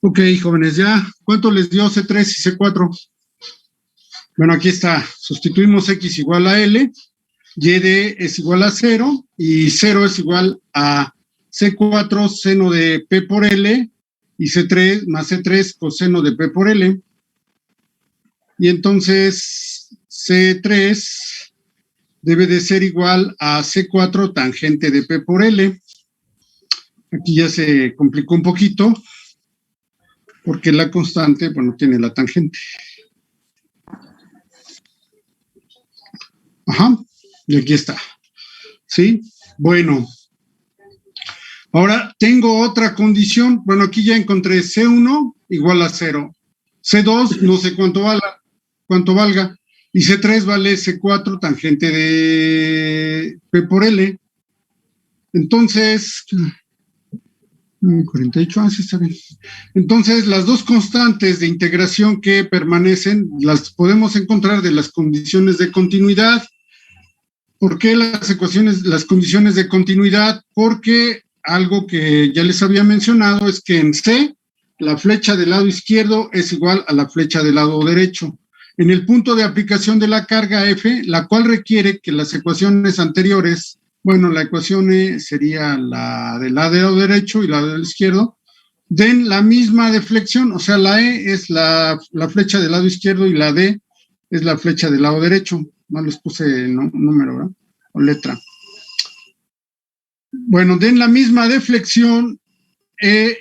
Ok, jóvenes, ya. ¿Cuánto les dio C3 y C4? Bueno, aquí está. Sustituimos X igual a L, Y de es igual a 0 y 0 es igual a C4 seno de P por L y C3 más C3 coseno de P por L. Y entonces C3 debe de ser igual a C4 tangente de P por L. Aquí ya se complicó un poquito, porque la constante, bueno, tiene la tangente. Ajá, y aquí está. ¿Sí? Bueno. Ahora tengo otra condición. Bueno, aquí ya encontré C1 igual a 0. C2 no sé cuánto valga. Y C3 vale C4 tangente de P por L. Entonces, 48, sí está bien. Entonces, las dos constantes de integración que permanecen las podemos encontrar de las condiciones de continuidad. ¿Por qué las condiciones de continuidad? Porque algo que ya les había mencionado es que en C, la flecha del lado izquierdo es igual a la flecha del lado derecho. En el punto de aplicación de la carga F, la cual requiere que las ecuaciones anteriores, bueno, la ecuación E sería la del lado derecho y la del izquierdo, den la misma deflexión, o sea, la E es la flecha del lado izquierdo y la D es la flecha del lado derecho. No les puse número, ¿verdad? O letra. Bueno, den la misma deflexión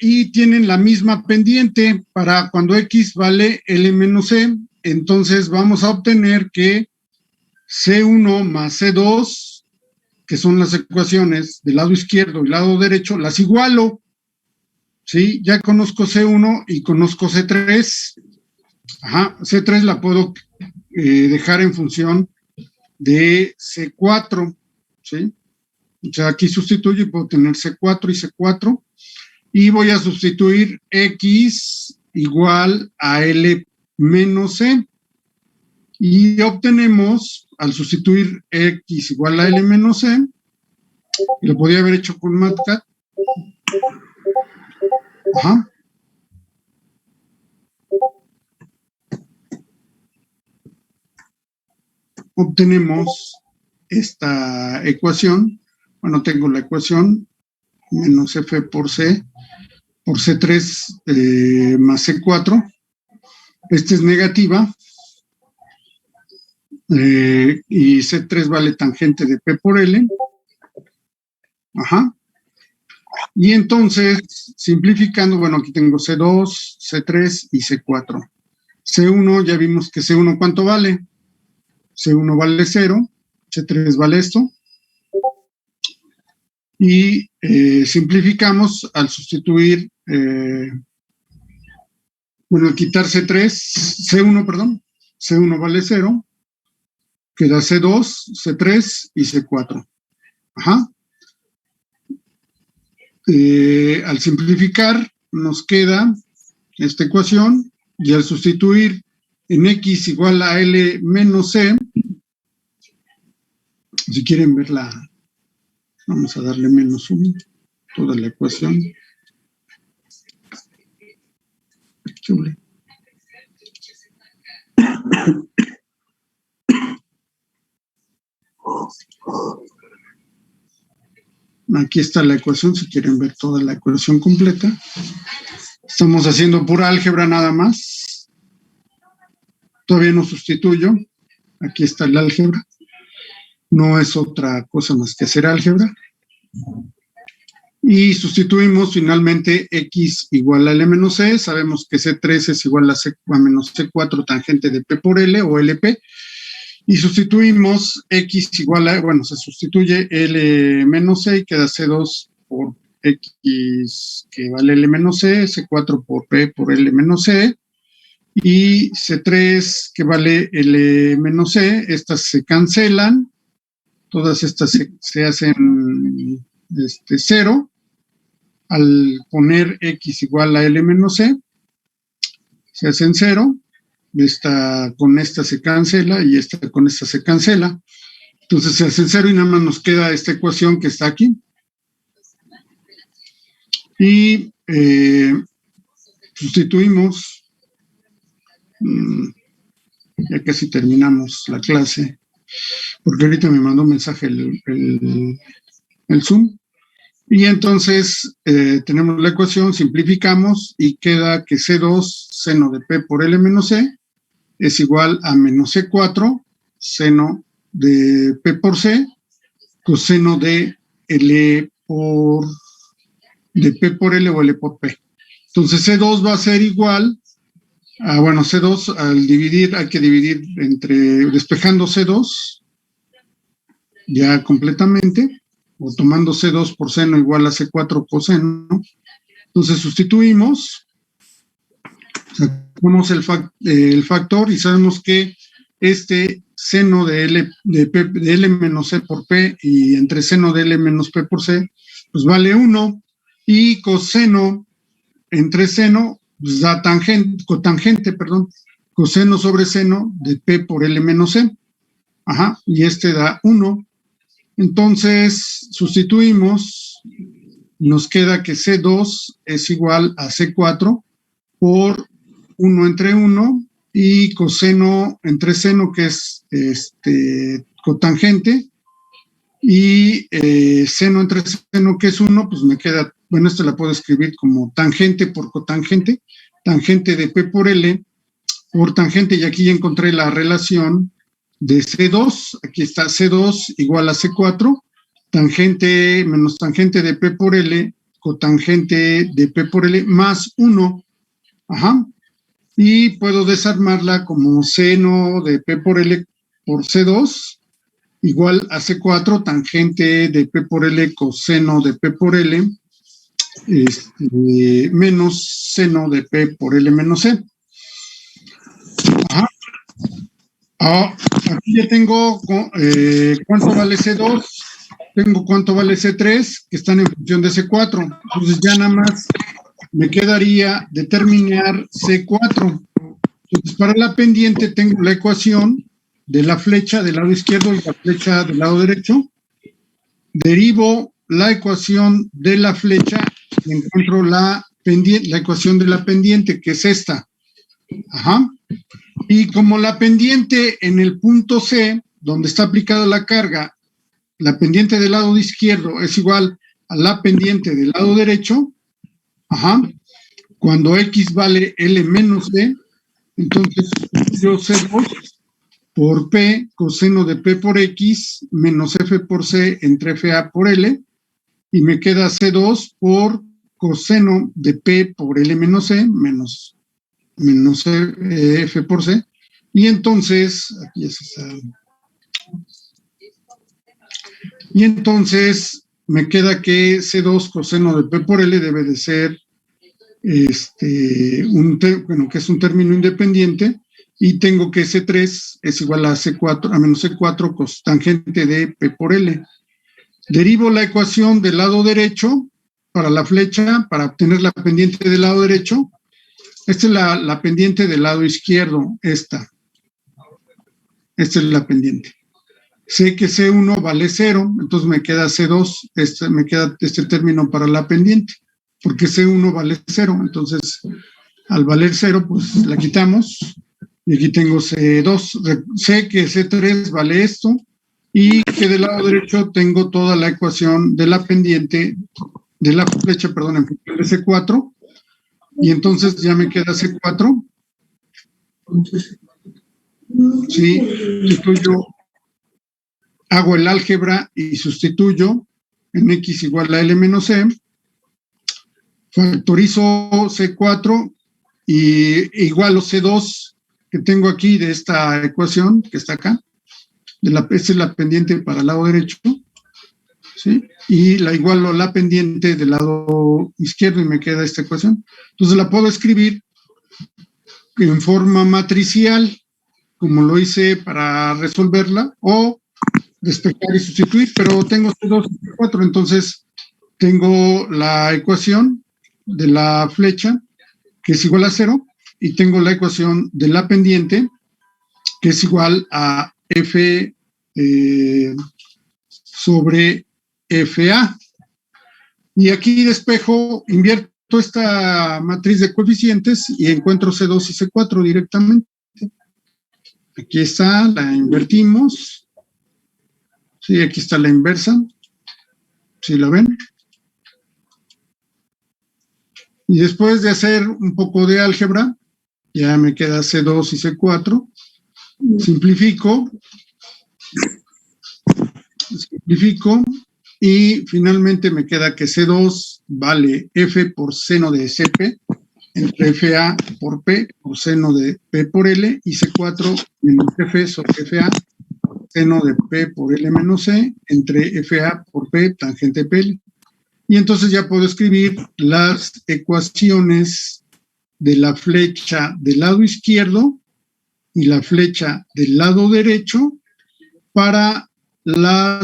y tienen la misma pendiente para cuando X vale L menos C. Entonces vamos a obtener que C1 más C2, que son las ecuaciones del lado izquierdo y lado derecho, las igualo. ¿Sí? Ya conozco C1 y conozco C3. Ajá, C3 la puedo dejar en función de C4, ¿sí? O sea, aquí sustituyo y puedo tener C4 y C4. Y voy a sustituir X igual a L menos C. Y obtenemos, al sustituir X igual a L menos C, lo podía haber hecho con MATCAD. Ajá. Obtenemos esta ecuación. Bueno, tengo la ecuación menos F por C3 más C4. Esta es negativa. Y C3 vale tangente de P por L. Ajá. Y entonces, simplificando, bueno, aquí tengo C2, C3 y C4. C1, ya vimos que C1, ¿cuánto vale? C1 vale 0, C3 vale esto. Y simplificamos al sustituir, bueno, al quitar C1 vale 0, queda C2, C3 y C4. Ajá. Al simplificar nos queda esta ecuación y al sustituir en X igual a L menos C, si quieren verla, vamos a darle menos 1, toda la ecuación. Chule. Aquí está la ecuación, si quieren ver toda la ecuación completa. Estamos haciendo pura álgebra nada más. Todavía no sustituyo. Aquí está el álgebra. No es otra cosa más que hacer álgebra. Y sustituimos finalmente X igual a L menos C. Sabemos que C3 es igual a menos C4 tangente de P por L o LP. Y sustituimos X igual a, bueno, se sustituye L menos C y queda C2 por X que vale L menos C, C4 por P por L menos C, y C3 que vale L menos C, estas se cancelan, todas estas se hacen 0, al poner X igual a L menos C, se hacen 0, esta con esta se cancela y esta con esta se cancela. Entonces se hace 0 y nada más nos queda esta ecuación que está aquí. Y sustituimos, ya casi terminamos la clase, porque ahorita me mandó un mensaje el Zoom. Y entonces tenemos la ecuación, simplificamos y queda que C2 seno de P por L menos C es igual a menos C4 seno de P por C coseno de L de P por L o L por P. Entonces C2 va a ser igual a, bueno, C2 al dividir, hay que dividir despejando C2 ya completamente, o tomando C2 por seno igual a C4 coseno. Entonces sustituimos, sacamos el factor y sabemos que este seno de L menos C por P y entre seno de L menos P por C, pues vale 1, y coseno entre seno, pues da cotangente, coseno sobre seno de P por L menos C. Ajá, y este da 1. Entonces, sustituimos, nos queda que C2 es igual a C4 por 1 entre 1 y coseno entre seno, que es cotangente, y seno entre seno, que es 1, pues me queda, bueno, esta la puedo escribir como tangente por cotangente, tangente de P por L por tangente, y aquí ya encontré la relación de C2, aquí está C2 igual a C4, tangente menos tangente de P por L, cotangente de P por L más 1, ajá, y puedo desarmarla como seno de P por L por C2 igual a C4, tangente de P por L coseno de P por L, menos seno de P por L menos C. Ajá. Aquí ya tengo cuánto vale C2, tengo cuánto vale C3, que están en función de C4. Entonces ya nada más me quedaría determinar C4. Entonces para la pendiente tengo la ecuación de la flecha del lado izquierdo y la flecha del lado derecho. Derivo la ecuación de la flecha y encuentro la ecuación de la pendiente, que es esta. Ajá. Y como la pendiente en el punto C, donde está aplicada la carga, la pendiente del lado izquierdo es igual a la pendiente del lado derecho, ajá, cuando X vale L menos D, entonces yo C2 por P coseno de P por X menos F por C entre FA por L, y me queda C2 por coseno de P por L menos C menos F por C, y entonces, aquí ya se sabe. Y entonces me queda que C2 coseno de P por L debe de ser que es un término independiente, y tengo que C3 es igual a C4, a menos C4 cotangente de P por L. Derivo la ecuación del lado derecho para la flecha, para obtener la pendiente del lado derecho. Esta es la pendiente del lado izquierdo, esta. Esta es la pendiente. Sé que C1 vale 0, entonces me queda C2, me queda este término para la pendiente, porque C1 vale 0, entonces al valer 0, pues la quitamos, y aquí tengo C2. Sé que C3 vale esto, y que del lado derecho tengo toda la ecuación de la pendiente, de la flecha, perdón, en función de C4, y entonces ya me queda C4. Sí, hago el álgebra y sustituyo en X igual a L menos C, factorizo C4 y igualo C2 que tengo aquí de esta ecuación que está acá, esta es la pendiente para el lado derecho, ¿sí? Y la igualo a la pendiente del lado izquierdo y me queda esta ecuación. Entonces la puedo escribir en forma matricial, como lo hice para resolverla, o despejar y sustituir, pero tengo C2 y C4, entonces tengo la ecuación de la flecha, que es igual a 0, y tengo la ecuación de la pendiente, que es igual a F sobre FA. Y aquí despejo, invierto esta matriz de coeficientes y encuentro C2 y C4 directamente. Aquí está, la invertimos. Sí, aquí está la inversa. ¿Sí la ven? Y después de hacer un poco de álgebra, ya me queda C2 y C4. Simplifico y finalmente me queda que C2 vale F por seno de CP entre FA por P por seno de P por L y C4 menos F sobre FA seno de P por L menos C entre FA por P tangente PL. Y entonces ya puedo escribir las ecuaciones de la flecha del lado izquierdo y la flecha del lado derecho para la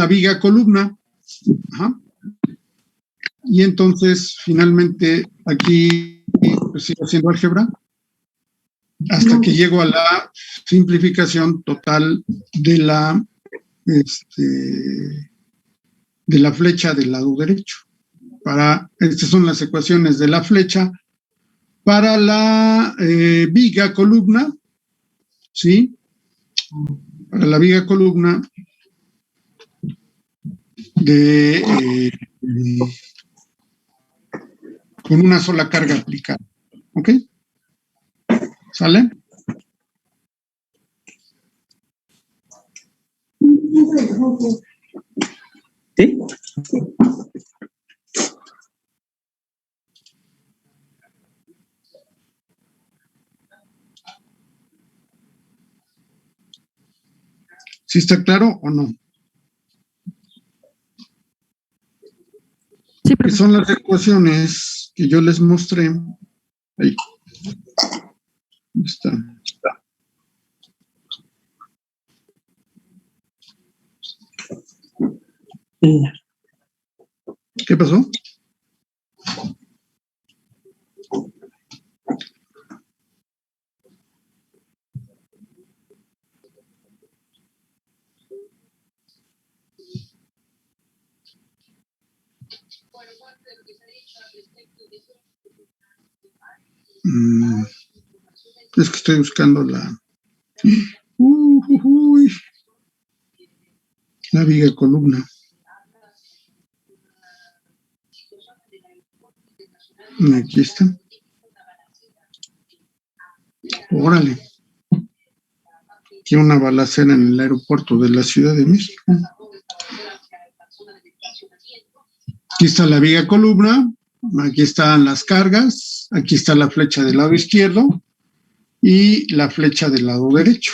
viga columna. Ajá. Y entonces, finalmente, aquí pues, sigo haciendo álgebra hasta que llego a la simplificación total de la flecha del lado derecho. Estas son las ecuaciones de la flecha para la viga columna, ¿sí? Para la viga columna con una sola carga aplicada. ¿Ok? ¿Sale? ¿Sí? ¿Sí está claro o no? Sí, Que profe. son las ecuaciones que yo les mostré. Ahí. Ahí está. ¿Qué pasó? Es que estoy buscando la viga columna. Aquí está. Órale. Aquí una balacera en el aeropuerto de la Ciudad de México. Aquí está la viga columna, aquí están las cargas, aquí está la flecha del lado izquierdo y la flecha del lado derecho,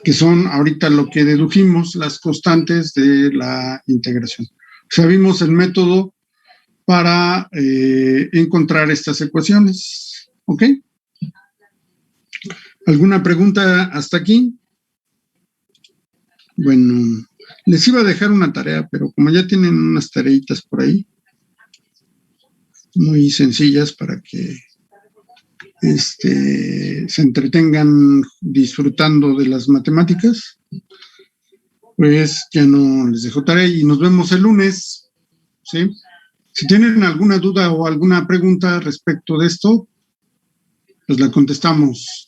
que son ahorita lo que dedujimos, las constantes de la integración. O sea, vimos el método para encontrar estas ecuaciones. ¿Ok? ¿Alguna pregunta hasta aquí? Bueno, les iba a dejar una tarea, pero como ya tienen unas tareitas por ahí, muy sencillas para que se entretengan disfrutando de las matemáticas, pues ya no les dejo tarea y nos vemos el lunes, ¿sí? Si tienen alguna duda o alguna pregunta respecto de esto, pues la contestamos.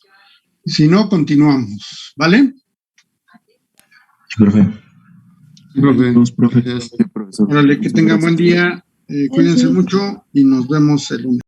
Si no, continuamos, ¿vale? Sí, profe. Órale, que tengan buen día, cuídense mucho y nos vemos el lunes.